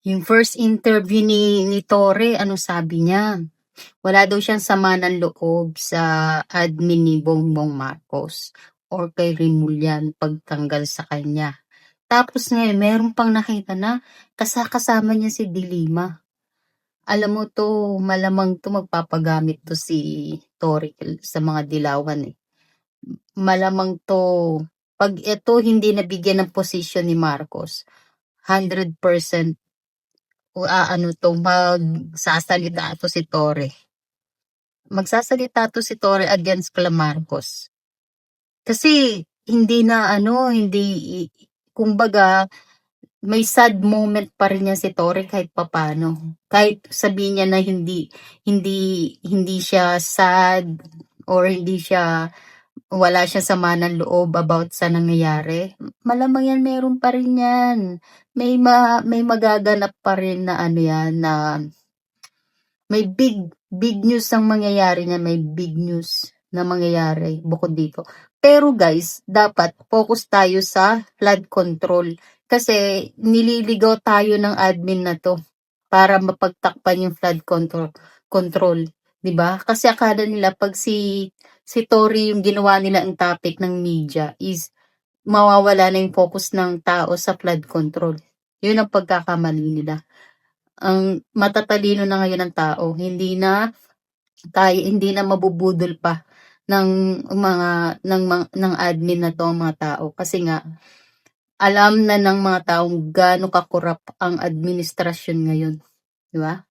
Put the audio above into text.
Yung first interview ni Torre, ano sabi niya? Wala daw siyang sama ng loob sa admin ni Bongbong Marcos or kay Rimulyan pagtanggal sa kanya. Tapos ngayon, meron pang nakita na kasama niya si Dilima. Alam mo 'to, malamang 'to magpapagamit 'to si Torre sa mga dilawan, eh. Malamang 'to 'pag ito hindi nabigyan ng posisyon ni Marcos, 100% aano 'to, magsasalita 'to si Torre. Magsasalita 'to si Torre against kila Marcos. Kasi hindi na ano, hindi kumbaga may sad moment pa rin yan si Torre kahit papaano. Kahit sabihin niya na hindi hindi hindi siya sad or hindi siya wala siya sama ng loob about sa nangyayari. Malamang yan meron pa rin yan. May magaganap pa rin na ano yan na may big news ang mangyayari niyan, may big news na mangyayari bukod dito. Pero guys, dapat focus tayo sa flood control kasi nililigaw tayo ng admin na 'to para mapagtakpan yung flood control, 'di ba? Kasi akala nila 'pag si Tory yung ginawa nila ang topic ng media is mawawala na yung focus ng tao sa flood control. Yun ang pagkakamali nila. Ang matatalino na ngayon ng tao, hindi na mabubudol pa ng ng admin na 'to ang mga tao kasi nga alam na ng mga taong gaano ka-corrupt ang administrasyon ngayon, 'di ba?